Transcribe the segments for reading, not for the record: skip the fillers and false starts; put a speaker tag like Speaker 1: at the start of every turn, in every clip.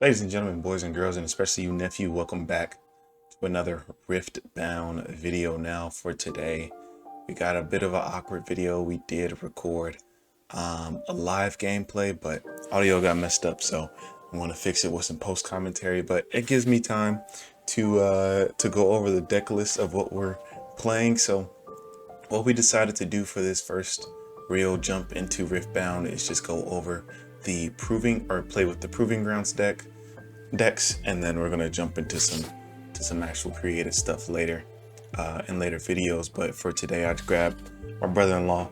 Speaker 1: Ladies and gentlemen, boys and girls, and especially you nephew, welcome back to another Riftbound video. Now for today, we got a bit of an awkward video. We did record a live gameplay, but audio got messed up, so I want to fix it with some post commentary. But it gives me time to go over the deck list of what we're playing. So what we decided to do for this first real jump into Riftbound is just go over the play with the Proving Grounds decks, and then we're gonna jump into some actual creative stuff later in later videos. But for today, I grabbed my brother-in-law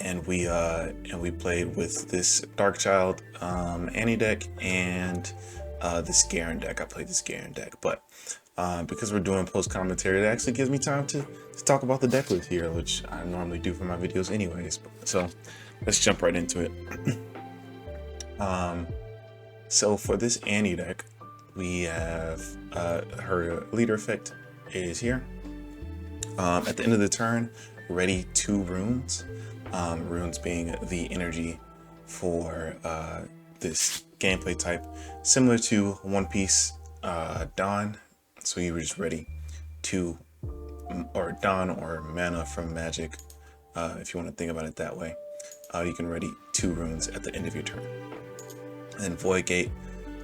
Speaker 1: and we played with this Darkchild Annie deck and this Garen deck. I played this Garen deck, but because we're doing post commentary, it actually gives me time to talk about the deck list here, which I normally do for my videos anyways. So let's jump right into it. So for this Annie deck, we have her leader effect is here. At the end of the turn, ready 2 runes. Runes being the energy for this gameplay type, similar to One Piece Dawn. So you were just ready 2 or Dawn or mana from Magic, if you want to think about it that way. You can ready 2 runes at the end of your turn. And Void Gate,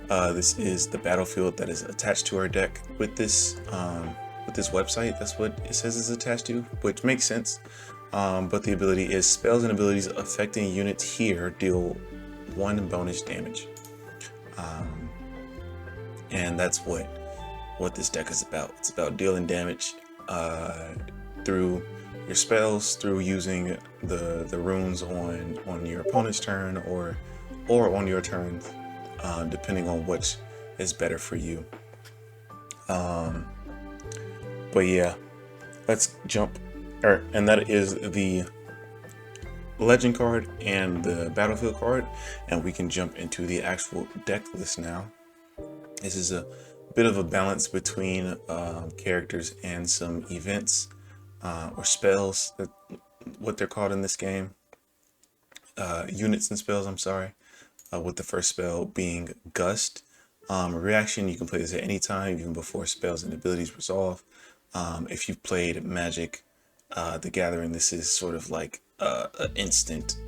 Speaker 1: this is the battlefield that is attached to our deck with this website. That's what it says is attached to, which makes sense. But the ability is spells and abilities affecting units here deal 1 bonus damage, and that's what this deck is about. It's about dealing damage through your spells, through using the runes on your opponent's turn or on your turn, depending on which is better for you. But yeah, let's jump. And that is the legend card and the battlefield card, and we can jump into the actual deck list now. This is a bit of a balance between characters and some events or spells, what they're called in this game. Units and spells, I'm sorry. With the first spell being Gust. Reaction, you can play this at any time, even before spells and abilities resolve. If you've played Magic the Gathering, this is sort of like an instant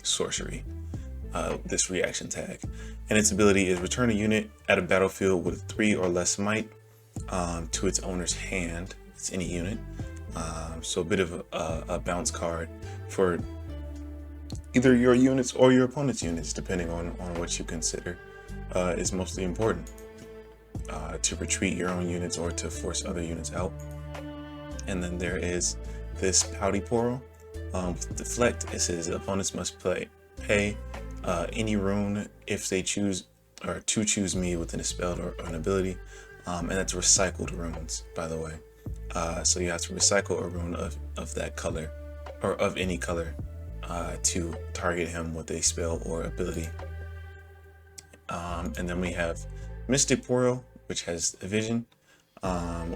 Speaker 1: sorcery, this reaction tag. And its ability is return a unit at a battlefield with 3 or less might to its owner's hand. It's any unit. So a bit of a bounce card for either your units or your opponent's units, depending on what you consider is mostly important, to retreat your own units or to force other units out. And then there is this Pouty Portal. With Deflect, it says opponents must pay any rune if they choose or to choose me within a spell or an ability, and that's recycled runes, by the way. So you have to recycle a rune of that color or of any color to target him with a spell or ability. And then we have Mystic Portal, which has a vision.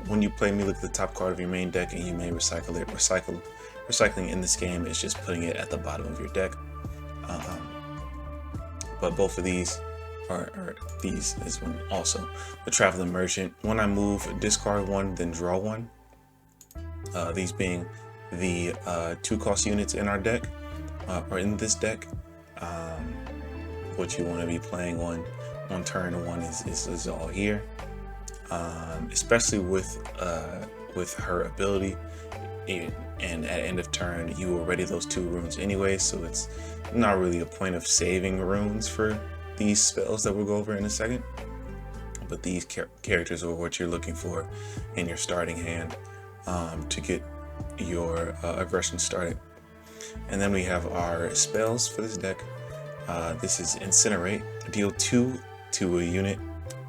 Speaker 1: When you play me, look at the top card of your main deck and you may recycle it. Recycling in this game is just putting it at the bottom of your deck. But both of these these is one. Also the Traveling Merchant. When I move, discard 1, then draw 1. These being the 2-cost units in our deck, or in this deck. What you want to be playing on turn 1 is all here. Especially with her ability, and at end of turn you will ready those 2 runes anyway, so it's not really a point of saving runes for these spells that we'll go over in a second. But these characters are what you're looking for in your starting hand to get your aggression started. And then we have our spells for this deck. This is Incinerate. Deal 2 to a unit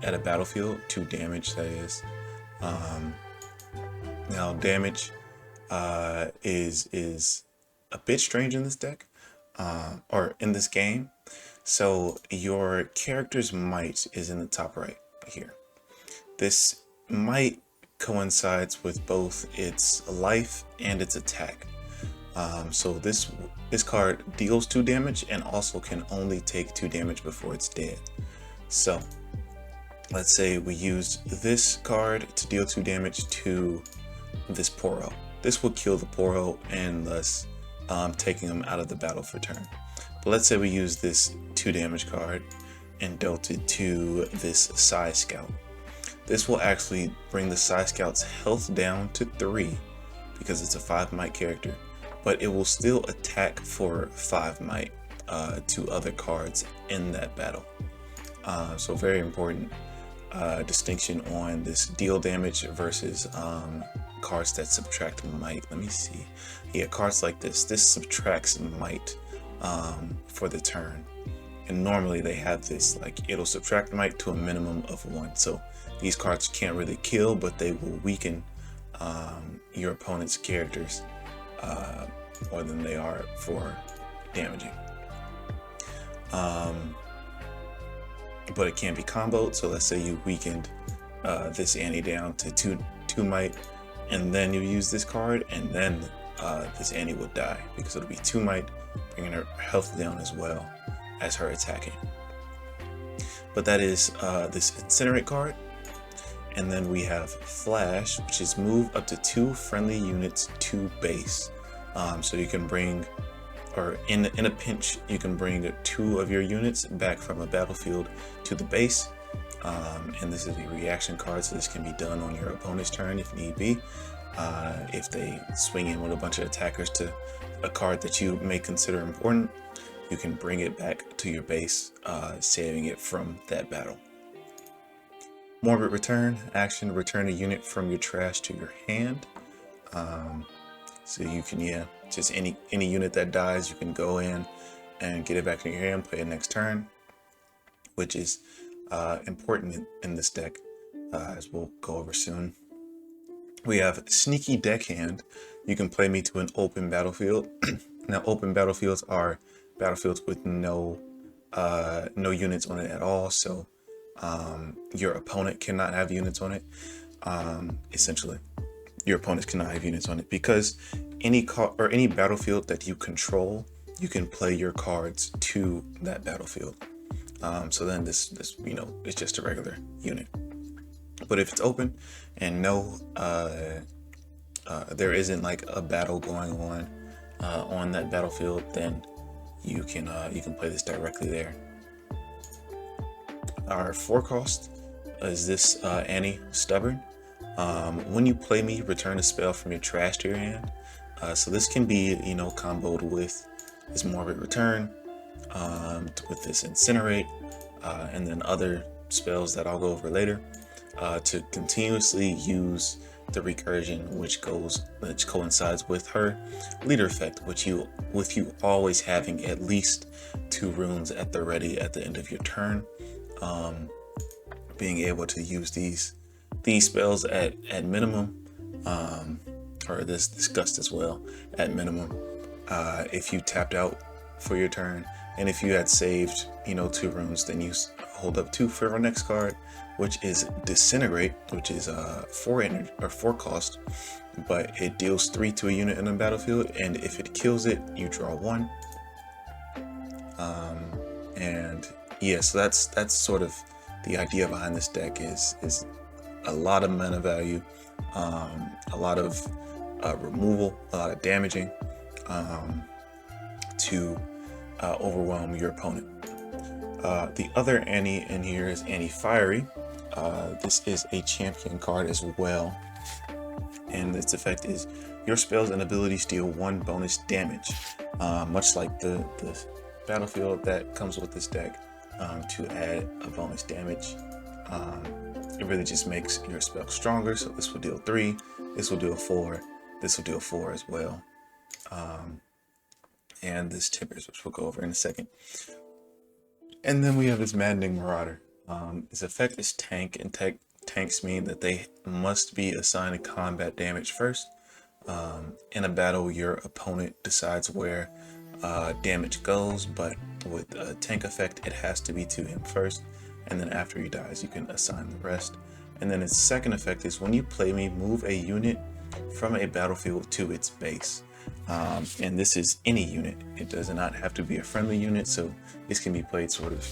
Speaker 1: at a battlefield, 2 damage, that is. Now damage is a bit strange in this deck, or in this game. So your character's might is in the top right here. This might coincides with both its life and its attack. So this card deals 2 damage and also can only take 2 damage before it's dead. So let's say we used this card to deal 2 damage to this Poro. This will kill the Poro and thus taking him out of the battle for turn. But let's say we use this 2 damage card and dealt it to this Psy Scout. This will actually bring the Psy Scout's health down to 3 because it's a 5 might character, but it will still attack for 5 might to other cards in that battle. So very important distinction on this deal damage versus cards that subtract might. Let me see. Yeah, cards like this subtracts might for the turn, and normally they have this, like, it'll subtract might to a minimum of 1. So these cards can't really kill, but they will weaken your opponent's characters more than they are for damaging. But it can be comboed. So let's say you weakened this Annie down to 2 might, and then you use this card, and then this Annie would die because it'll be 2 might, bringing her health down as well as her attacking. But that is this Incinerate card. And then we have Flash, which is move up to 2 friendly units to base. So you can bring, or in a pinch, you can bring 2 of your units back from a battlefield to the base. And this is a reaction card, so this can be done on your opponent's turn if need be. If they swing in with a bunch of attackers to a card that you may consider important, you can bring it back to your base, saving it from that battle. Morbid Return action: return a unit from your trash to your hand. So you can, just any unit that dies, you can go in and get it back in your hand, play it next turn, which is important in this deck, as we'll go over soon. We have Sneaky Deckhand. You can play me to an open battlefield. Now, open battlefields are battlefields with no units on it at all, so your opponent cannot have units on it. Essentially, your opponents cannot have units on it because any battlefield that you control, you can play your cards to that battlefield. So then this it's just a regular unit. But if it's open and there isn't like a battle going on that battlefield, then you can play this directly there. Our 4 cost is this Annie Stubborn. When you play me, return a spell from your trash to your hand. So this can be comboed with this Morbid Return, with this Incinerate, and then other spells that I'll go over later, to continuously use the recursion, which coincides with her leader effect, with you always having at least 2 runes at the ready at the end of your turn. Being able to use these spells at minimum, or this gust as well at minimum, if you tapped out for your turn, and if you had saved 2 runes, then you hold up 2 for our next card, which is Disintegrate, which is 4 cost, but it deals 3 to a unit in the battlefield, and if it kills it, you draw 1. And yeah, so that's sort of the idea behind this deck, is a lot of mana value, a lot of removal, a lot of damaging, to overwhelm your opponent. The other Annie in here is Annie Fiery. This is a champion card as well, and its effect is your spells and abilities deal 1 bonus damage, much like the battlefield that comes with this deck, to add a bonus damage. It really just makes your spell stronger. So this will deal 3, this will deal 4, this will deal 4 as well, and this Timbers, which we'll go over in a second. And then we have this Maddening Marauder. Its effect is tank, and tanks mean that they must be assigned combat damage first. In a battle, your opponent decides where damage goes, but with a tank effect, it has to be to him first, and then after he dies, you can assign the rest. And then its second effect is when you play me, move a unit from a battlefield to its base. And this is any unit. It does not have to be a friendly unit, so this can be played sort of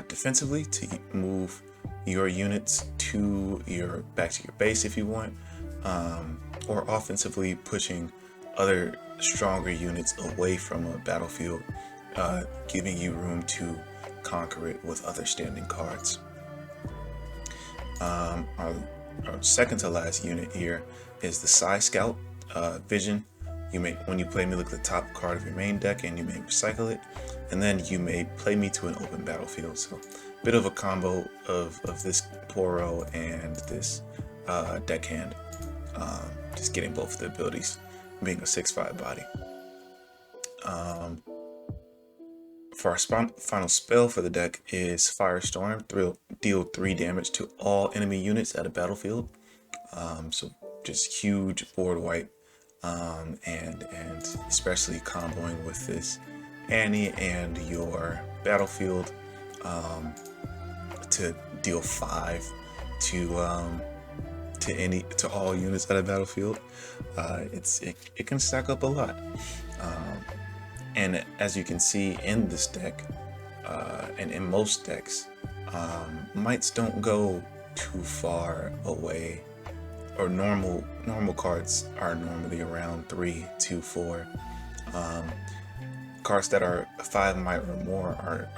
Speaker 1: defensively to move your units back to your base if you want, or offensively pushing other stronger units away from a battlefield, giving you room to conquer it with other standing cards. Our second to last unit here is the Psy Scout Vision. When you play me, look at the top card of your main deck and you may recycle it, and then you may play me to an open battlefield. So a bit of a combo of this Poro and this deckhand, just getting both of the abilities, being a 6/5 body. For our final spell for the deck is Firestorm. Deal 3 damage to all enemy units at a battlefield. So just huge board wipe. And especially comboing with this Annie and your battlefield, to deal 5 to all units at a battlefield. It can stack up a lot, and as you can see in this deck, and in most decks, mites don't go too far away. Or normal cards are normally around 3 to 4. Cards that are 5 might or more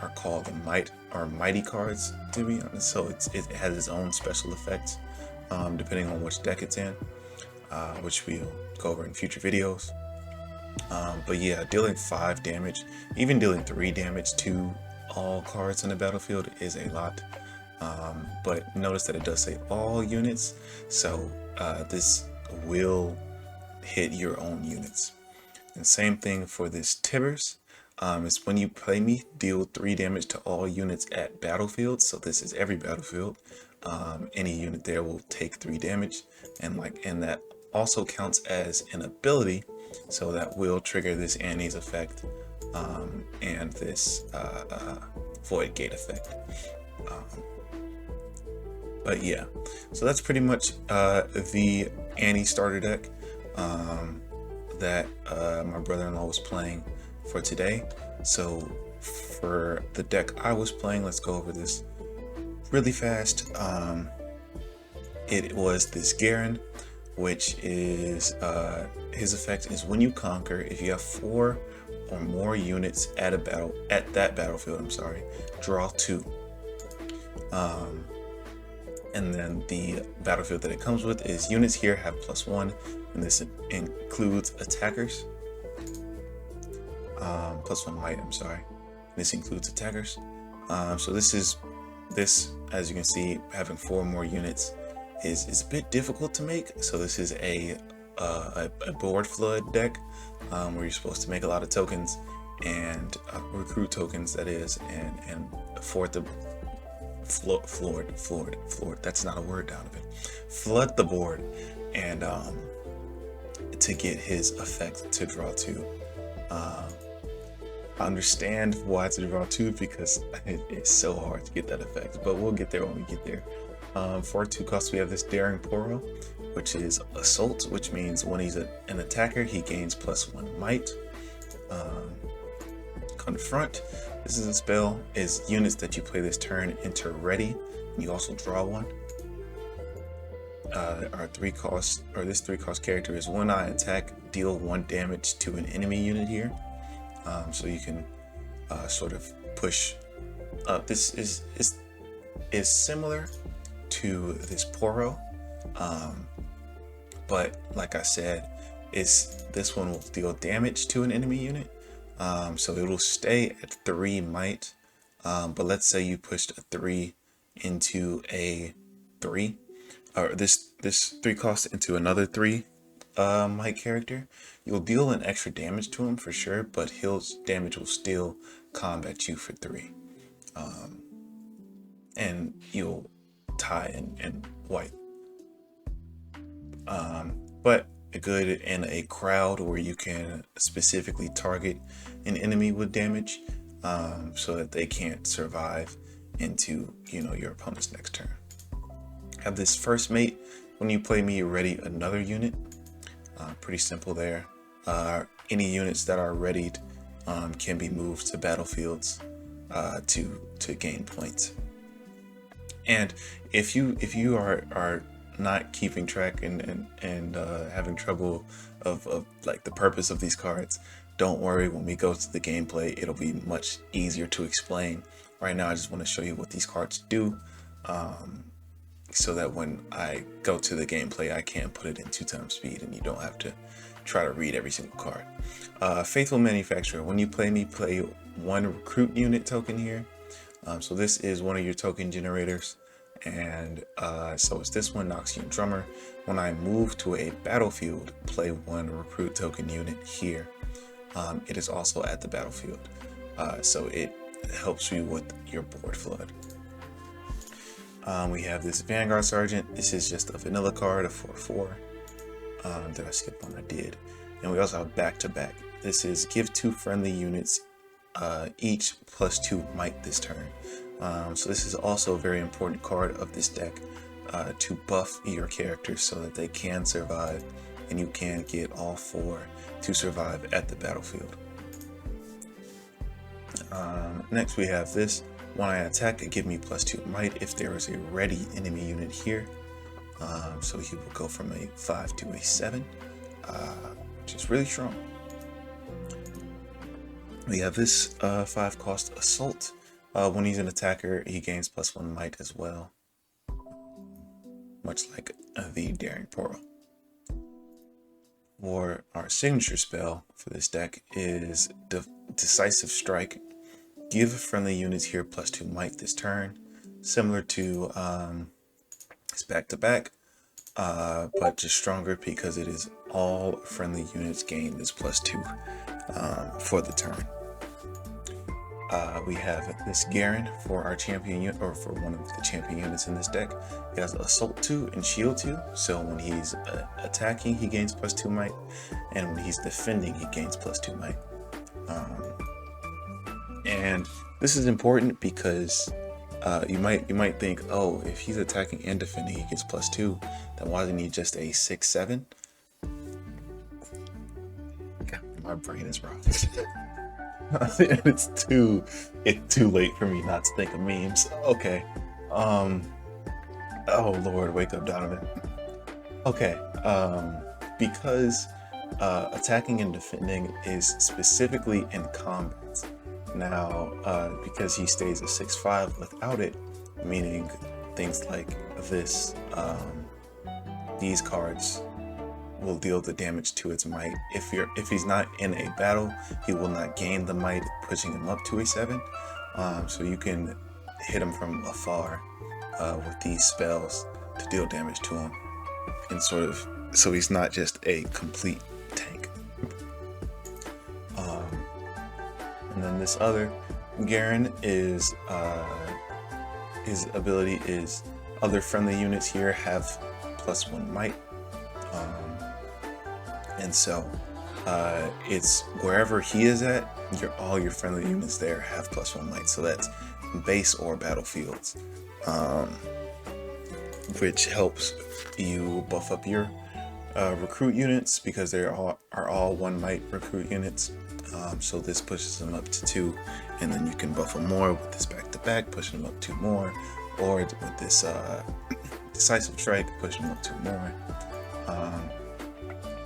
Speaker 1: are called mighty cards, to be honest. So it has its own special effects, depending on which deck it's in, which we'll go over in future videos. But yeah, dealing 5 damage, even dealing 3 damage to all cards in the battlefield is a lot. But notice that it does say all units, so this will hit your own units. And same thing for this Tibbers. It's when you play me, deal 3 damage to all units at battlefield. So this is every battlefield. Any unit there will take 3 damage, and that also counts as an ability, so that will trigger this Annie's effect, and this Void Gate effect. But yeah, so that's pretty much the Annie starter deck that my brother-in-law was playing for today. So for the deck I was playing, let's go over this really fast. It was this Garen, which is his effect is when you conquer, if you have 4 or more units at that battlefield, draw 2. And then the battlefield that it comes with is units here have +1, and this includes attackers. +1 might, This includes attackers. So this, as you can see, having 4 more units is a bit difficult to make. So this is a board flood deck, where you're supposed to make a lot of tokens and recruit tokens, that is, and afford the floored. That's not a word, Donovan. Flood the board, and to get his effect to draw 2. I understand why to draw 2, because it's so hard to get that effect, but we'll get there when we get there. For 2 costs, we have this Daring Poro, which is Assault, which means when he's an attacker, he gains +1 might. Confront. This is a spell, is units that you play this turn enter ready. You also draw 1. Our 3 cost, or this 3 cost character is when I attack, deal 1 damage to an enemy unit here. So you can sort of push up. This is similar to this Poro, but like I said, this one will deal damage to an enemy unit. So it will stay at 3 might, but let's say you pushed a 3 into a 3, or this 3 cost into another 3 might character. You'll deal an extra damage to him for sure, but his damage will still combat you for 3, and you'll tie and wipe. But good in a crowd where you can specifically target an enemy with damage, so that they can't survive into your opponent's next turn. Have this first mate. When you play me, you ready another unit. Pretty simple there. Any units that are readied can be moved to battlefields to gain points. And if you are not keeping track and having trouble of like the purpose of these cards, don't worry. When we go to the gameplay, it'll be much easier to explain. Right now I just want to show you what these cards do, so that when I go to the gameplay I can put it in 2x speed and you don't have to try to read every single card. Faithful Manufacturer. When you play me, play one recruit unit token here. So this is one of your token generators, and so it's this one, Noxian Drummer. When I move to a battlefield, play one recruit token unit here. It is also at the battlefield, so it helps you with your board flood. We have this Vanguard Sergeant. This is just a vanilla card, a 4/4. Did I skip one? I did. And we also have back-to-back. This is give 2 friendly units each +2 might this turn. So this is also a very important card of this deck, to buff your characters so that they can survive and you can get all 4 to survive at the battlefield. Next we have this. When I attack, give me +2 might if there is a ready enemy unit here. So he will go from a 5 to a 7, which is really strong. We have this 5 cost Assault. When he's an attacker, he gains +1 might as well, much like the Daring Portal. For our signature spell for this deck is Decisive Strike. Give friendly units here +2 might this turn, similar to it's back-to-back, but just stronger because it is all friendly units gain this +2 for the turn. We have this Garen for our champion unit, or for one of the champion units in this deck. He has Assault 2 and Shield 2, so when he's attacking he gains +2 might, and when he's defending he gains +2 might. And this is important because you might think, oh, if he's attacking and defending he gets +2, then why doesn't he just a 6/7? My brain is rough. it's too late for me not to think of memes. Okay. Oh Lord, wake up, Donovan. Okay. Because attacking and defending is specifically in combat. Now, because he stays a 6/5 without it, meaning things like this, these cards will deal the damage to its might. If he's not in a battle, he will not gain the might, pushing him up to a 7. So you can hit him from afar with these spells to deal damage to him, and so he's not just a complete tank. And then this other Garen is his ability is other friendly units here have +1 might. And so it's wherever he is at, all your friendly units there have +1 might. So that's base or battlefields, which helps you buff up your recruit units because they are all 1 might recruit units. So this pushes them up to 2, and then you can buff them more with this back-to-back, pushing them up 2 more, or with this Decisive Strike, pushing them up 2 more.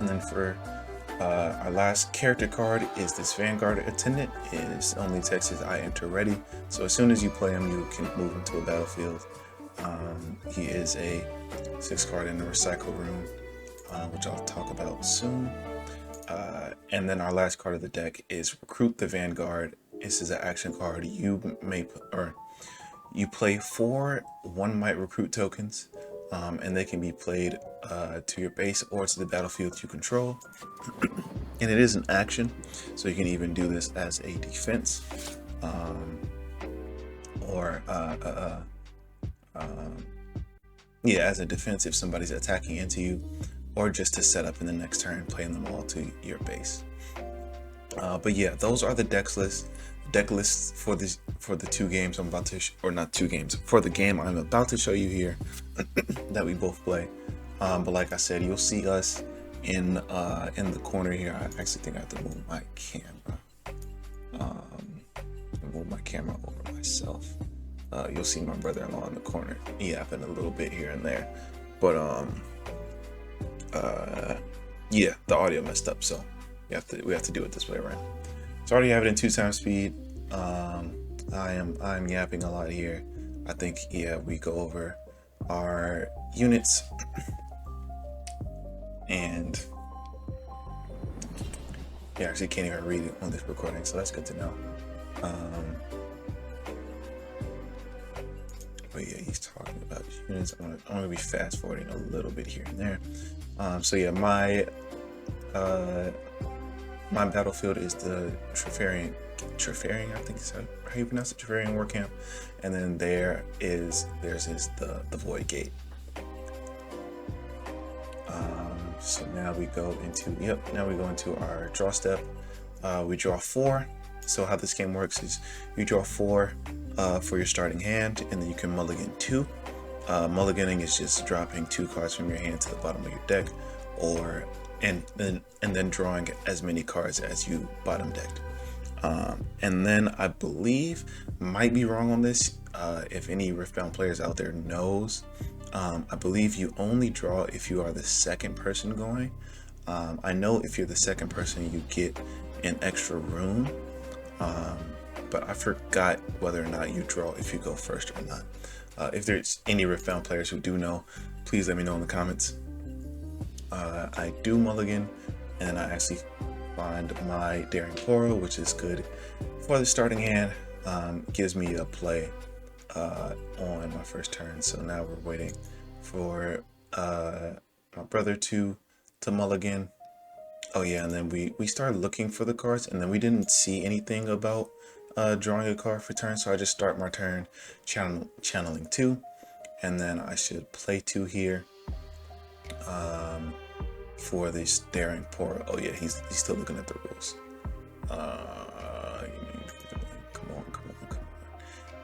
Speaker 1: And then for our last character card is this Vanguard Attendant. It only text is I enter ready, so as soon as you play him, you can move him to a battlefield. He is a 6 card in the recycle room, which I'll talk about soon. And then our last card of the deck is Recruit the Vanguard. This is an action card. You play 4 1 might recruit tokens, and they can be played to your base or to the battlefield you control. And it is an action, so you can even do this as a defense, or as a defense if somebody's attacking into you, or just to set up in the next turn, playing them all to your base. But yeah, those are the deck lists for the 2 games I'm about to, or not 2 games, for the game I'm about to show you here that we both play. But like I said, you'll see us in the corner here. I actually think I have to move my camera. Move my camera over myself. You'll see my brother-in-law in the corner yapping a little bit here and there, but yeah, the audio messed up, so we have to do it this way around. So I already have it in 2x speed. I'm yapping a lot here. I think, yeah, we go over our units and yeah, actually can't even read it on this recording, so that's good to know. But yeah, he's talking about units. I'm gonna be fast forwarding a little bit here and there. So yeah, my battlefield is the Treferian, I think is how you pronounce it, Treferian War Camp, and then there's the Void Gate. So now we go into our draw step. We draw 4. So how this game works is you draw 4 for your starting hand, and then you can mulligan 2. Mulliganing is just dropping 2 cards from your hand to the bottom of your deck, and then drawing as many cards as you bottom decked. And then I believe, might be wrong on this, if any Riftbound players out there knows, I believe you only draw if you are the second person going. I know if you're the second person you get an extra rune, but I forgot whether or not you draw if you go first or not. If there's any Riftbound players who do know, please let me know in the comments. I do mulligan, and I actually find my Daring Poro, which is good for the starting hand. Gives me a play on my first turn. So now we're waiting for my brother to mulligan. Oh yeah, and then we started looking for the cards, and then we didn't see anything about drawing a card for turn, so I just start my turn channeling 2, and then I should play 2 here for this Daring Poro. Oh yeah, he's still looking at the rules. Come on.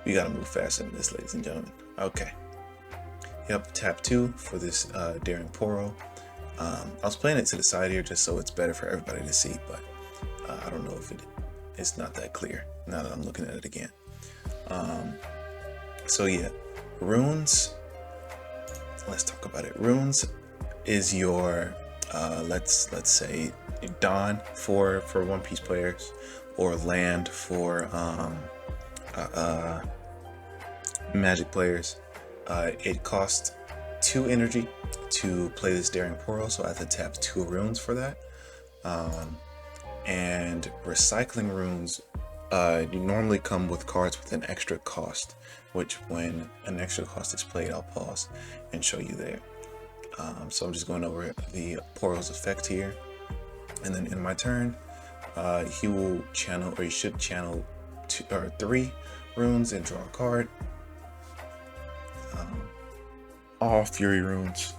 Speaker 1: We gotta move faster than this, ladies and gentlemen. Okay. Yep, tap 2 for this Daring Poro. I was playing it to the side here just so it's better for everybody to see, but I don't know if it's not that clear now that I'm looking at it again. So yeah, runes. Let's talk about it. Runes is your let's say Don for One Piece players, or land for Magic players. It costs 2 energy to play this Daring Poro, so I have to tap 2 runes for that. And recycling runes you normally come with cards with an extra cost, which when an extra cost is played, I'll pause and show you there. So I'm just going over the Poro's effect here, and then in my turn, he will channel, or he should channel 2 or 3 runes and draw a card. All Fury runes,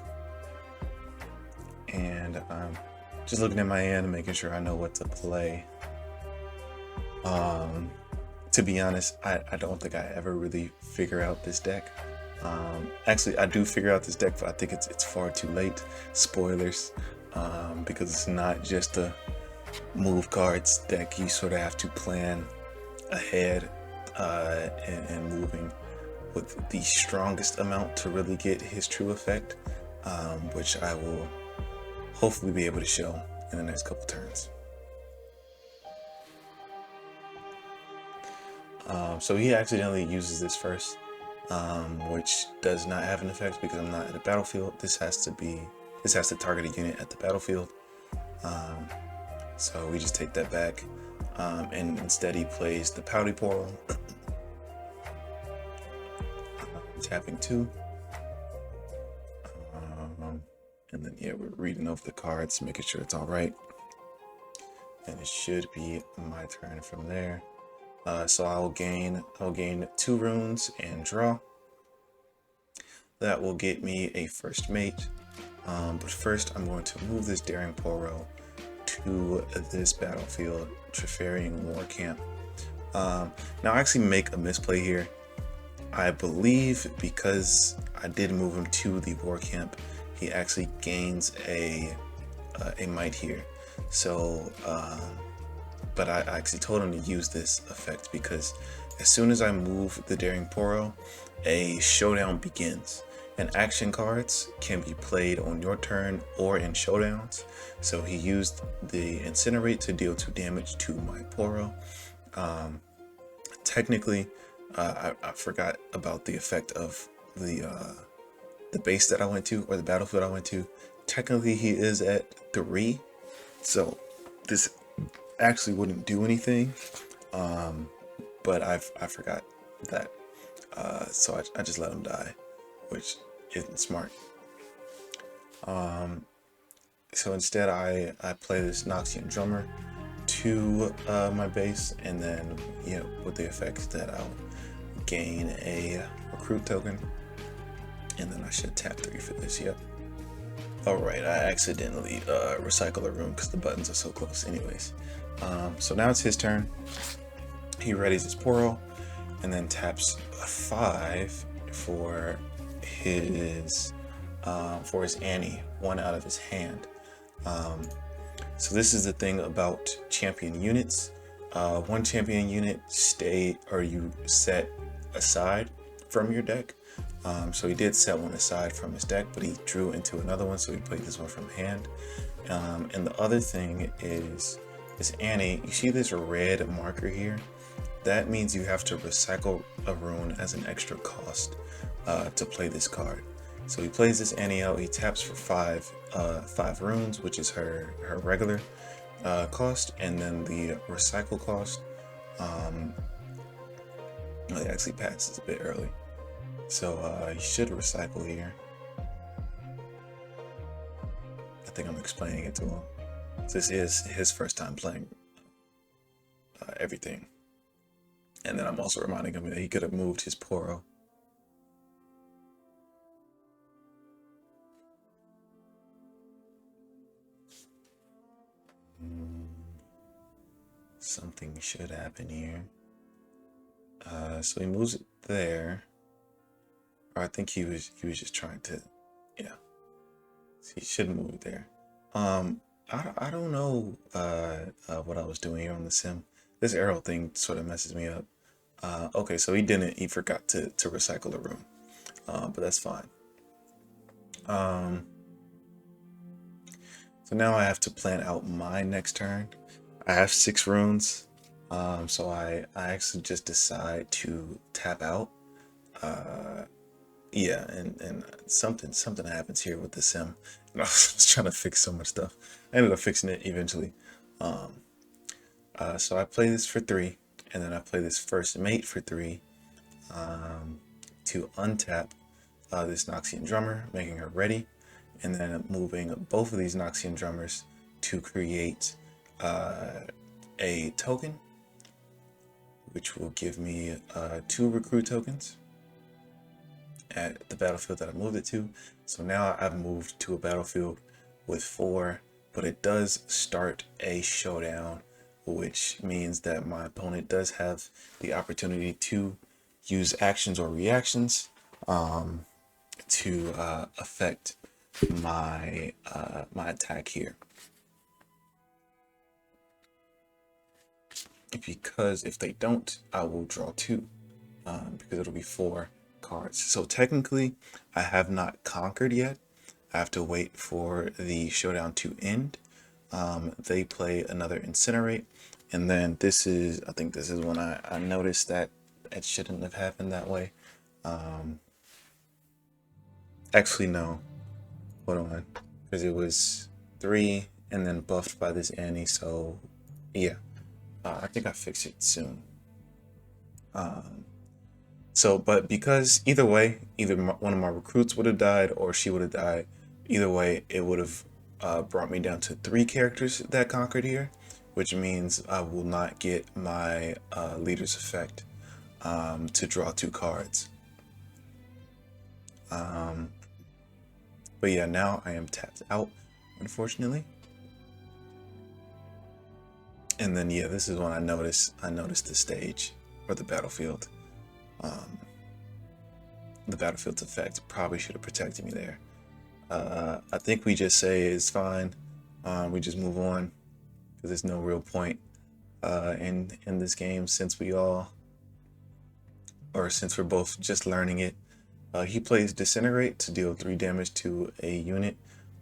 Speaker 1: and I'm just looking at my hand and making sure I know what to play. To be honest, I don't think I ever really figure out this deck. Actually, I do figure out this deck, but I think it's far too late. Spoilers, because it's not just a move cards deck. You sort of have to plan ahead and moving with the strongest amount to really get his true effect, which I will hopefully be able to show in the next couple turns. So he accidentally uses this first, which does not have an effect because I'm not at a battlefield. This has to target a unit at the battlefield. So we just take that back, and instead he plays the Pouty Poro. Tapping 2, and then yeah, we're reading over the cards, making sure it's all right, and it should be my turn from there. So I'll gain 2 runes and draw. That will get me a first mate, but first I'm going to move this Daring Poro to this battlefield, Treferian War Camp. Now I actually make a misplay here. I believe because I did move him to the War Camp, he actually gains a might here. So, but I actually told him to use this effect because as soon as I move the Daring Poro, a showdown begins. And action cards can be played on your turn or in showdowns. So he used the Incinerate to deal 2 damage to my Poro. Technically, I forgot about the effect of the base that I went to, or the battlefield I went to. Technically, he is at 3, so this actually wouldn't do anything. But I forgot that, so I just let him die, which isn't smart. So instead, I play this Noxian Drummer to my base, and then with the effects that I'll gain a recruit token, and then I should tap 3 for this. Yep. Alright, I accidentally recycle a rune because the buttons are so close. Anyways, so now it's his turn. He readies his Poro and then taps 5 for his Annie, 1 out of his hand. So this is the thing about champion units. 1 champion unit you set aside from your deck. So he did set 1 aside from his deck, but he drew into another one, so he played this one from hand. And the other thing is this Annie. You see this red marker here? That means you have to recycle a rune as an extra cost to play this card. So he plays this Annie out. He taps for 5 runes, which is her regular cost, and then the recycle cost. It actually passes a bit early, so you should recycle here. I think I'm explaining it to him. This is his first time playing everything, and then I'm also reminding him that he could have moved his Poro. Something should happen here. So he moves it there. Or I think he was just trying to, yeah. He shouldn't move it there. I don't know what I was doing here on the sim. This arrow thing sort of messes me up. Okay, so he forgot to recycle the rune. But that's fine. So now I have to plan out my next turn. I have 6 runes, so I actually just decide to tap out. Yeah, and something happens here with the sim. I was trying to fix so much stuff. I ended up fixing it eventually. So I play this for 3, and then I play this first mate for 3 to untap this Noxian Drummer, making her ready, and then moving both of these Noxian Drummers to create a token, which will give me 2 recruit tokens at the battlefield that I moved it to. So now I've moved to a battlefield with 4, but it does start a showdown, which means that my opponent does have the opportunity to use actions or reactions to affect my my attack here. Because if they don't, I will draw 2 because it'll be 4 cards. So technically, I have not conquered yet. I have to wait for the showdown to end. They play another Incinerate, and then I think this is when I noticed that it shouldn't have happened that way. Actually, no. Hold on, because it was 3 and then buffed by this Annie. So yeah. I think I fix it soon. But because either way, either one of my recruits would have died or she would have died. Either way, it would have brought me down to 3 characters that conquered here, which means I will not get my leader's effect to draw 2 cards. But yeah, now I am tapped out, unfortunately. And then yeah, this is when I noticed the stage or the battlefield. The battlefield's effect probably should have protected me there. I think we just say it's fine. We just move on because there's no real point in this game since we all or since we're both just learning it, he plays Disintegrate to deal 3 damage to a unit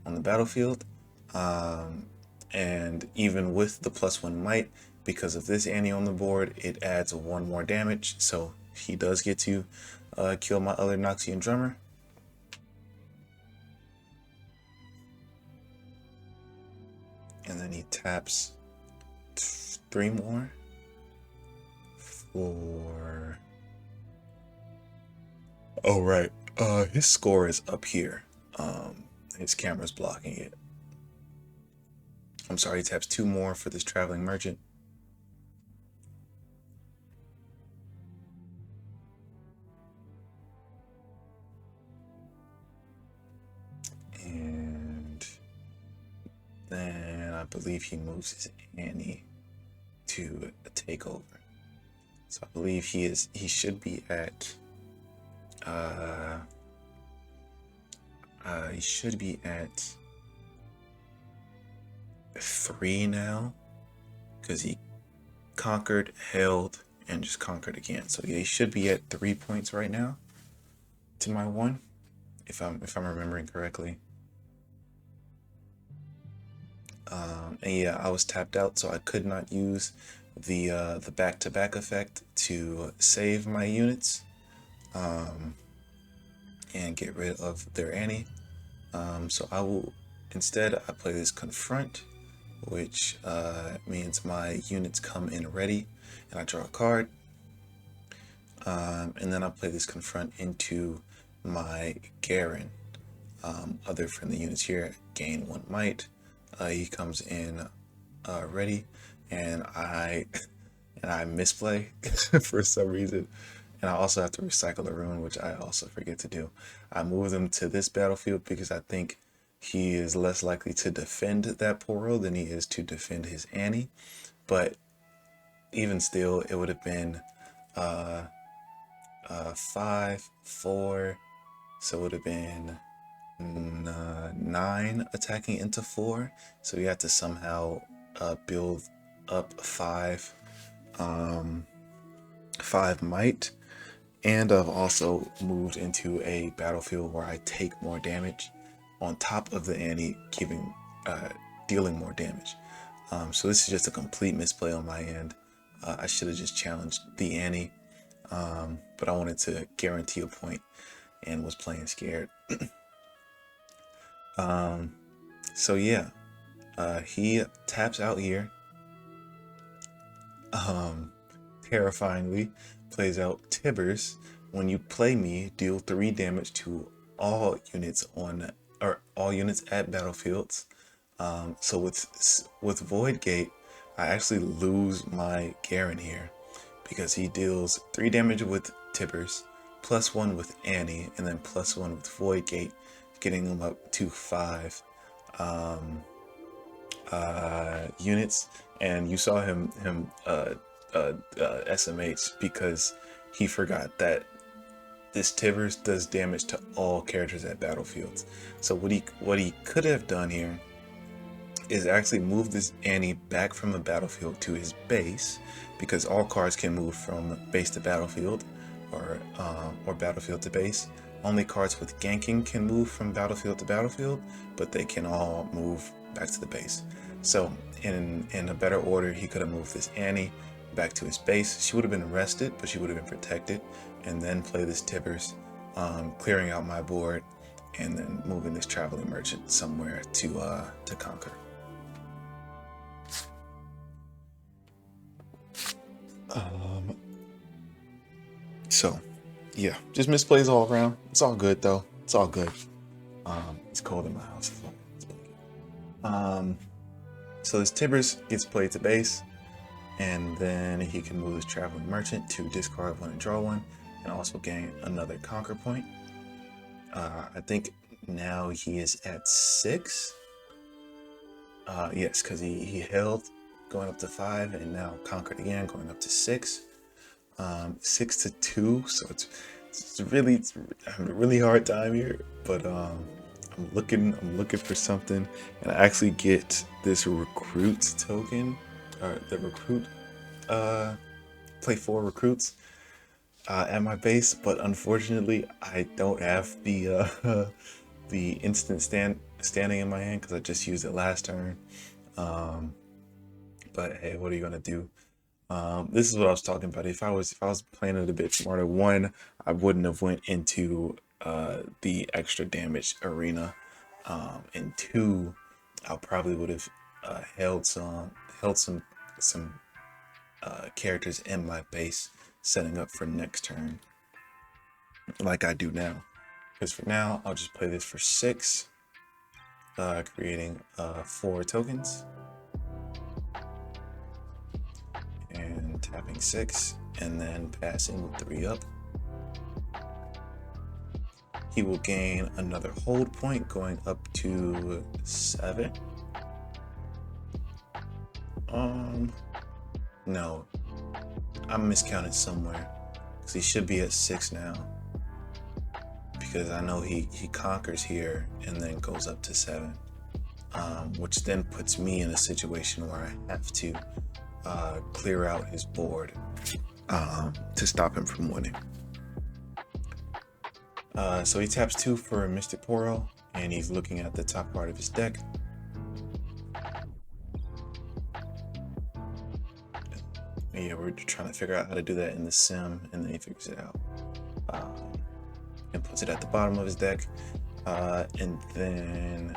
Speaker 1: on the battlefield. And even with the +1 might, because of this Annie on the board, it adds 1 more damage. So he does get to kill my other Noxian Drummer. And then he taps 3 more for... Oh, right. His score is up here. His camera's blocking it. I'm sorry, he taps 2 more for this Traveling Merchant. And then I believe he moves his Annie to a takeover. So I believe he should be at he should be at 3 now, because he conquered, held, and just conquered again. So yeah, he should be at 3 points right now to my 1, if I'm remembering correctly. And yeah, I was tapped out, so I could not use the back-to-back effect to save my units and get rid of their Annie. So I will instead I play this Confront, which means my units come in ready, and I draw a card. And then I'll play this Confront into my Garen. Other friendly units here gain 1 might. He comes in ready, and I misplay for some reason, and I also have to recycle a rune, which I also forget to do. I move them to this battlefield because I think he is less likely to defend that Poro than he is to defend his Annie. But even still, it would have been 5, 4, so it would have been 9 attacking into 4. So you have to somehow build up 5 might. And I've also moved into a battlefield where I take more damage on top of the Annie, dealing more damage. So this is just a complete misplay on my end. I should have just challenged the Annie, but I wanted to guarantee a point and was playing scared. So yeah, he taps out here, terrifyingly plays out Tibbers. When you play me, deal 3 damage to all units at battlefields. So with Void Gate, I actually lose my Garen here because he deals 3 damage with Tibbers, +1 with Annie, and then +1 with Void Gate, getting him up to 5 units. And you saw him SMH because he forgot that this Tibbers does damage to all characters at battlefields. So what he could have done here is actually move this Annie back from the battlefield to his base, because all cards can move from base to battlefield, or battlefield to base. Only cards with ganking can move from battlefield to battlefield, but they can all move back to the base. So in a better order, he could have moved this Annie back to his base. She would have been arrested, but she would have been protected, and then play this Tibbers, clearing out my board, and then moving this Traveling Merchant somewhere to conquer. So yeah, just misplays all around. It's all good though. It's all good. It's cold in my house. So this Tibbers gets played to base, and then he can move his Traveling Merchant to discard 1 and draw 1, and also gain another conquer point. I think now he is at 6. Yes, because he held going up to 5, and now conquered again going up to 6. 6 to 2, so it's having a really hard time here, but I'm looking for something, and I actually get this recruit token, or the recruit, play 4 recruits. at my base, but unfortunately I don't have the the instant standing in my hand because I just used it last turn. But hey, what are you gonna do? This is what I was talking about. If I was playing it a bit smarter, one, I wouldn't have went into the extra damage arena, and two, I probably would have held some characters in my base, setting up for next turn, like I do now. Because for now, I'll just play this for 6, creating 4 tokens and tapping 6, and then passing with 3 up. He will gain another hold point, going up to 7. No, I'm miscounted somewhere, because he should be at 6 now. Because I know he conquers here and then goes up to 7, which then puts me in a situation where I have to clear out his board to stop him from winning. So he taps 2 for a Mystic Poro, and he's looking at the top part of his deck. Yeah, we're trying to figure out how to do that in the sim, and then he figures it out. And puts it at the bottom of his deck. And then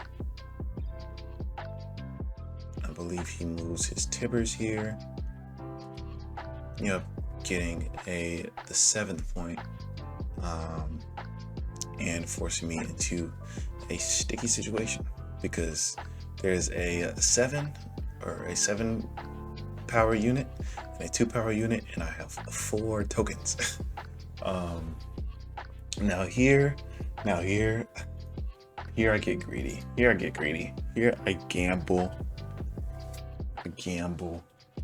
Speaker 1: I believe he moves his Tibbers here. Yep, getting the 7th point, and forcing me into a sticky situation because there's a 7 power unit and a 2 power unit, and I have 4 tokens. Now here I get greedy. Here I gamble.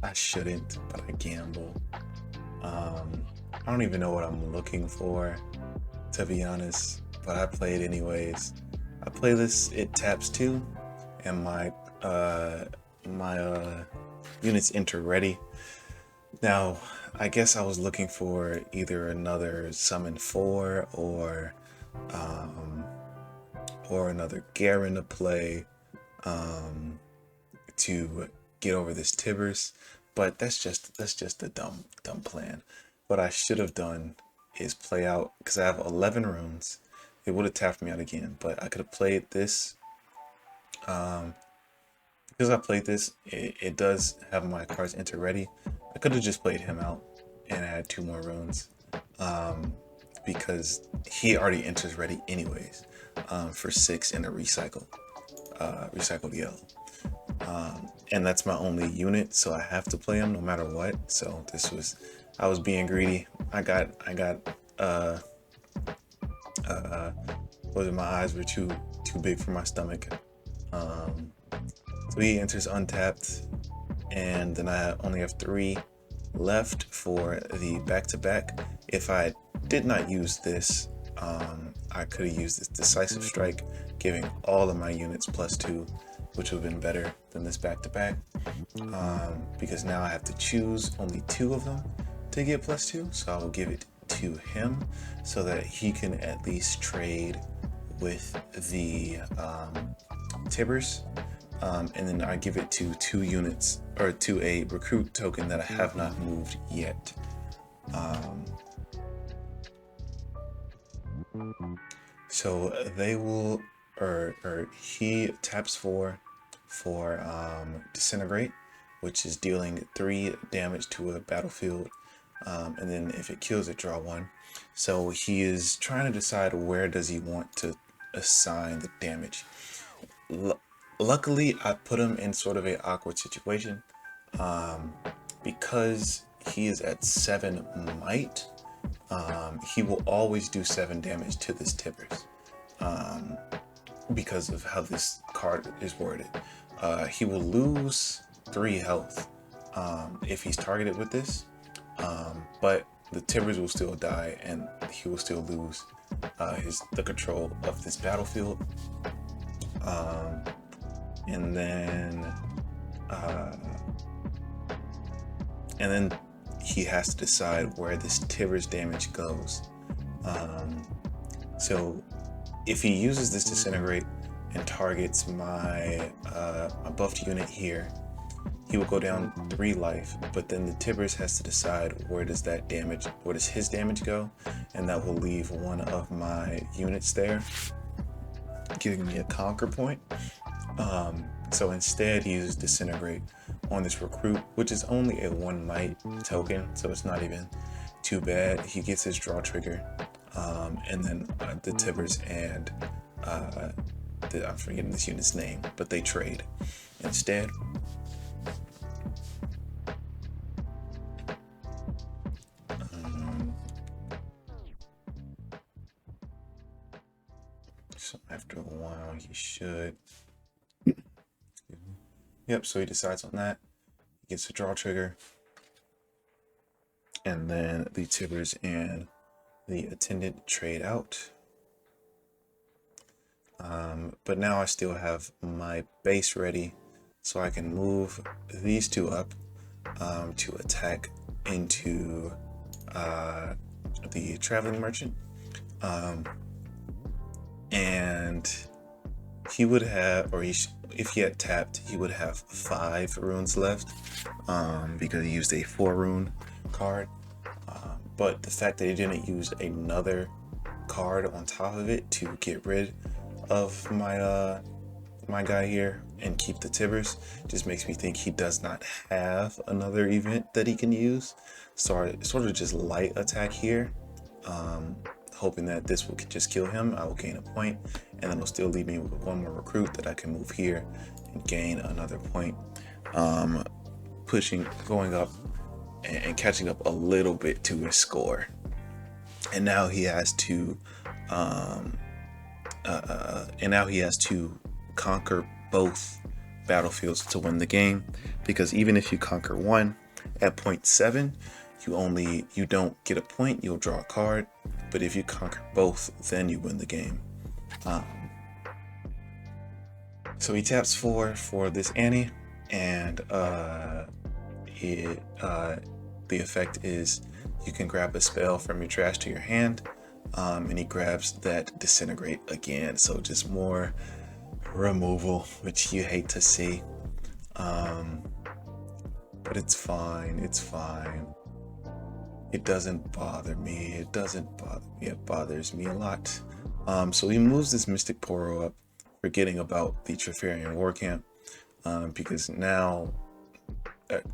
Speaker 1: I shouldn't, but I gamble. I don't even know what I'm looking for, to be honest, but I play it anyways. I play this, it taps 2, and my units enter ready. Now, I guess I was looking for either another summon 4 or another Garen to play to get over this Tibbers, but that's just a dumb plan. What I should have done is play out, because I have 11 runes. It would have tapped me out again, but I could have played this. Because I played this, it does have my cards enter ready. I could have just played him out and add 2 more runes, because he already enters ready anyways, for 6 and a recycled yellow. And that's my only unit, so I have to play him no matter what. So I was being greedy. My eyes were too big for my stomach. So he enters untapped, and then I only have 3 left for the back-to-back. If I did not use this, I could have used this decisive strike, giving all of my units +2, which would have been better than this back-to-back, because now I have to choose only 2 of them to get +2, so I will give it to him so that he can at least trade with the Tibbers, and then I give it to 2 units, or to a recruit token that I have not moved yet. So they will, or he taps 4 for Disintegrate, which is dealing 3 damage to a battlefield, and then if it kills it, draw 1. So he is trying to decide where does he want to assign the damage. Luckily, I put him in sort of a awkward situation, because he is at 7 might. He will always do 7 damage to this Tibbers, because of how this card is worded. He will lose 3 health if he's targeted with this, but the Tibbers will still die, and he will still lose the control of this battlefield. And then he has to decide where this Tibbers damage goes. So if he uses this Disintegrate and targets my buffed unit here, he will go down 3 life, but then the Tibbers has to decide where does his damage go, and that will leave one of my units there, giving me a conquer point. So instead he uses Disintegrate on this recruit, which is only a 1 might token, so it's not even too bad. He gets his draw trigger, and then the Tibbers and I'm forgetting this unit's name, but they trade instead. So after a while, he should. Yep, so he decides on that. He gets a draw trigger. And then the Tibbers and the Attendant trade out. But now I still have my base ready, so I can move these 2 up to attack into the Traveling Merchant. And he would have, if he had tapped, he would have 5 runes left, because he used a 4 rune card. But the fact that he didn't use another card on top of it to get rid of my guy here and keep the Tibbers just makes me think he does not have another event that he can use. So I sort of just light attack here, hoping that this will just kill him. I will gain a point, and then it'll still leave me with 1 more recruit that I can move here and gain another point, going up and catching up a little bit to his score. And now he has to conquer both battlefields to win the game, because even if you conquer one at point 7, you don't get a point, you'll draw a card. But if you conquer both, then you win the game. So he taps 4 for this Annie, and the effect is you can grab a spell from your trash to your hand, and he grabs that Disintegrate again. So just more removal, which you hate to see, but it's fine. It doesn't bother me. It bothers me a lot. So he moves this Mystic Poro up, forgetting about the Trifarian War Camp, because now,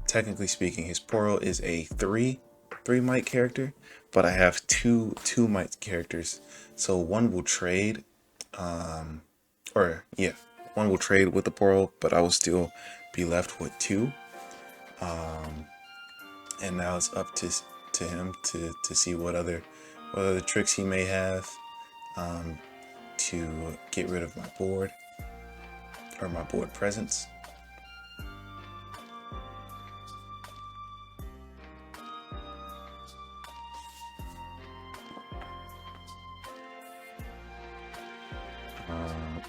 Speaker 1: technically speaking, his Poro is a 3 might character, but I have 2 might characters. So one will trade, one will trade with the Poro, but I will still be left with 2. And now it's up to him to see what other tricks he may have to get rid of my board, or my board presence.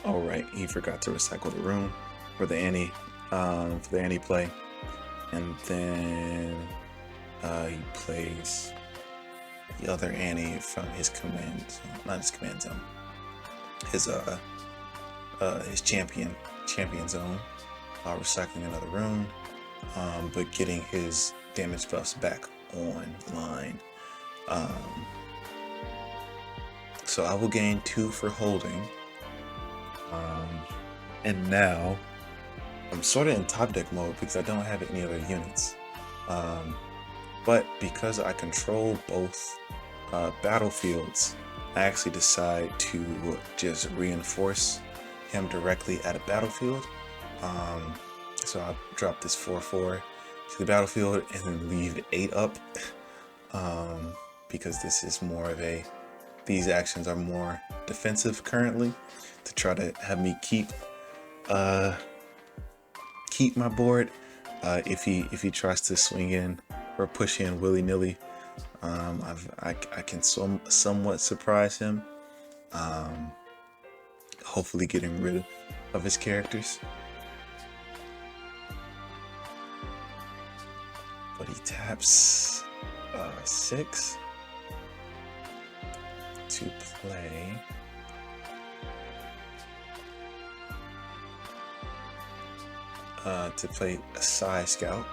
Speaker 1: Oh right, he forgot to recycle the rune for the Annie play, and then he plays the other Annie from his command, not his command zone, his champion zone, recycling another rune, but getting his damage buffs back online. So I will gain 2 for holding. And now I'm sort of in top deck mode because I don't have any other units. But because I control both battlefields, I actually decide to just reinforce him directly at a battlefield. So I'll drop this 4/4 to the battlefield and then leave 8 up, because this is more of these actions are more defensive currently, to try to have me keep my board. If he tries to swing in or push in willy-nilly, I can somewhat surprise him, hopefully getting rid of his characters. But he taps 6 to play a Psy Scout,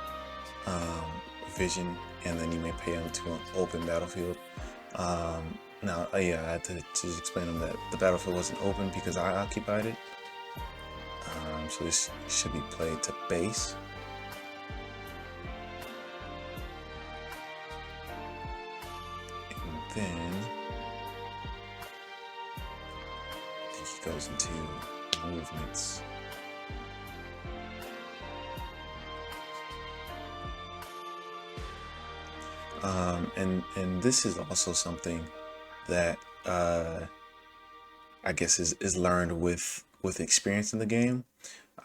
Speaker 1: Vision, and then you may pay him to an open battlefield. Now, yeah, I had to just explain them that the battlefield wasn't open because I occupied it. So this should be played to base. And then I think he goes into movements. And this is also something that I guess is learned with experience in the game.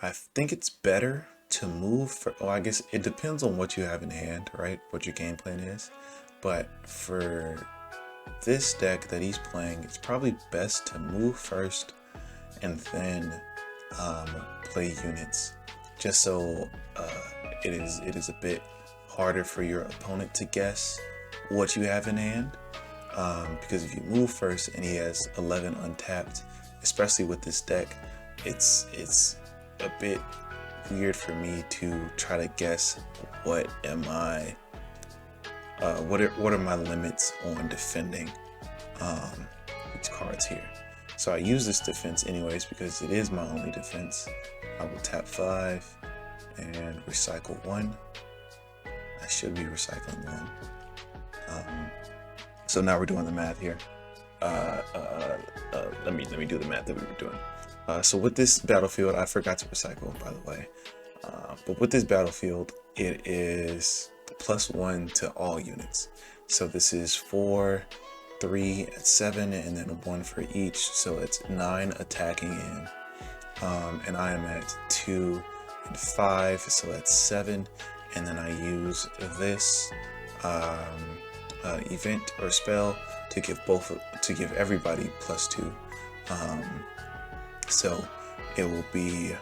Speaker 1: I think it's better to move for, well, I guess it depends on what you have in hand, right? What your game plan is. But for this deck that he's playing, it's probably best to move first and then play units, just so it is a bit harder for your opponent to guess what you have in hand, because if you move first and he has 11 untapped, especially with this deck, it's a bit weird for me to try to guess what are my limits on defending these cards here. So I use this defense anyways because it is my only defense. I will tap 5 and recycle 1. I should be recycling 1. So now we're doing the math here. Let me do the math that we were doing. So with this battlefield, I forgot to recycle, by the way. But with this battlefield, it is +1 to all units. So this is 4, 3 at 7, and then 1 for each. So it's 9 attacking in. And I am at 2 and 5, so that's 7. And then I use this event or spell to give everybody +2. So it will be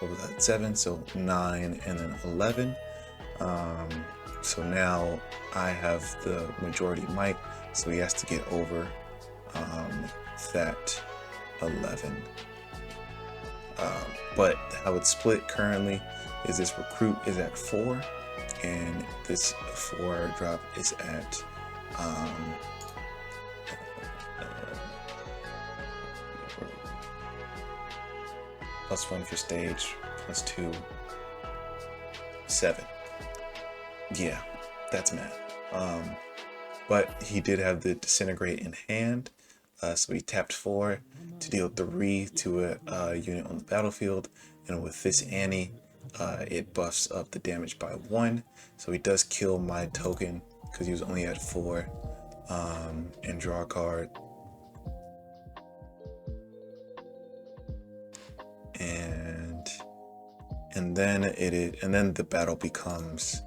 Speaker 1: what was that, 7, so 9 and then 11. So now I have the majority might, so he has to get over that 11. But how it's split currently is this recruit is at 4 and this 4 drop is at +1 for stage, +2, 7. Yeah, that's math. But he did have the disintegrate in hand, so he tapped 4 to deal 3 to a unit on the battlefield, and with this Annie, it buffs up the damage by 1, so he does kill my token because he was only at 4, and draw a card. And then the battle becomes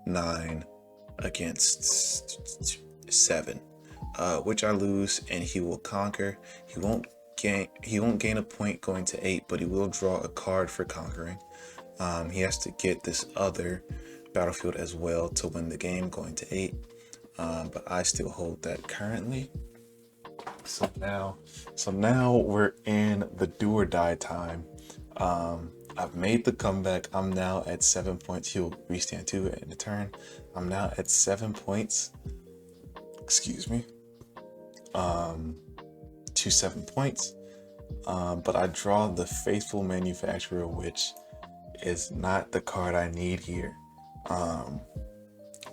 Speaker 1: 9 against 7, which I lose, and he will conquer. He won't gain a point going to 8, but he will draw a card for conquering. He has to get this other battlefield as well to win the game going to 8, but I still hold that currently. So now we're in the do or die time. I've made the comeback. I'm now at 7 points. He'll restand 2 in a turn. I'm now at 7 points. Excuse me. To 7 points. But I draw the Faithful Manufacturer, which is not the card I need here.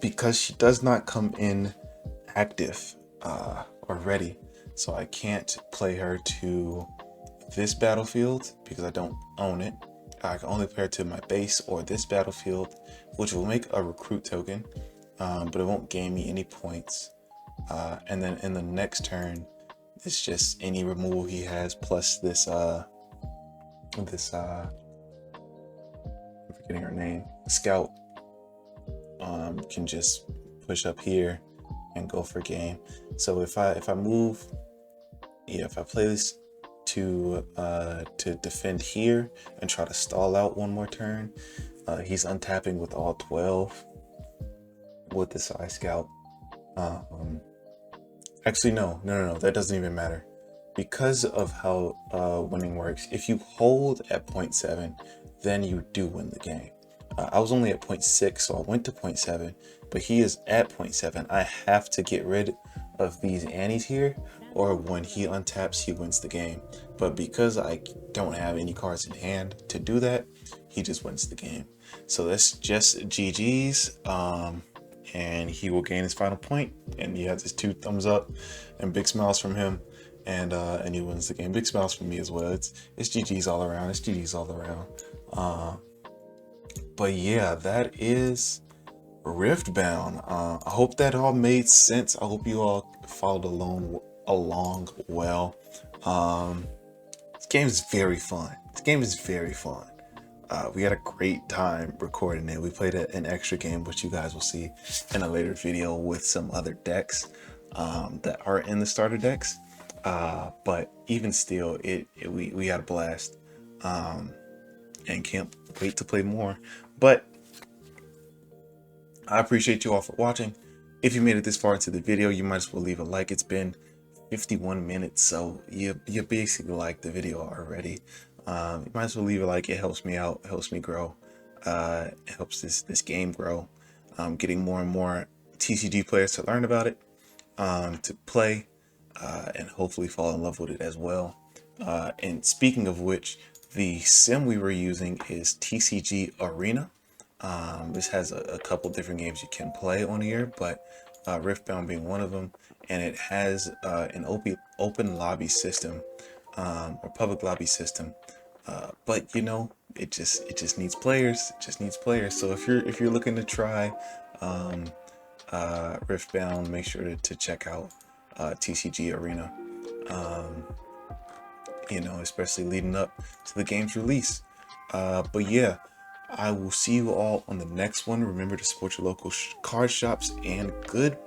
Speaker 1: Because she does not come in active or ready. So I can't play her to this battlefield because I don't own it. I can only play her to my base or this battlefield, which will make a recruit token, but it won't gain me any points. And then in the next turn, it's just any removal he has plus this I'm forgetting her name, Scout, can just push up here and go for game. So if I move, yeah, if I play this to defend here and try to stall out one more turn, he's untapping with all 12. with the Psy Scout. Actually, no, that doesn't even matter. Because of how winning works, if you hold at 0.7, then you do win the game. I was only at 0.6, so I went to 0.7, but he is at 0.7. I have to get rid of these Annies here, or when he untaps, he wins the game. But because I don't have any cards in hand to do that, he just wins the game. So that's just GG's. And he will gain his final point, and he has his 2 thumbs up and big smiles from him, and he wins the game. Big smiles from me as well. It's GG's all around. It's GG's all around. But yeah, that is Riftbound. I hope that all made sense. I hope you all followed along well. This game is very fun. We had a great time recording it. We played an extra game, which you guys will see in a later video with some other decks that are in the starter decks. But even still, we had a blast, and can't wait to play more. But I appreciate you all for watching. If you made it this far into the video, you might as well leave a like. It's been 51 minutes, so you basically liked the video already. You might as well leave a like. It helps me out, it helps me grow, it helps this game grow. Getting more and more TCG players to learn about it, to play, and hopefully fall in love with it as well. And speaking of which, the sim we were using is TCG Arena. This has a couple different games you can play on here, but Riftbound being one of them, and it has an open lobby system, or public lobby system. But you know, it just needs players. It just needs players. So if you're looking to try Riftbound, make sure to check out TCG Arena. You know, especially leading up to the game's release. But yeah, I will see you all on the next one. Remember to support your local card shops, and goodbye.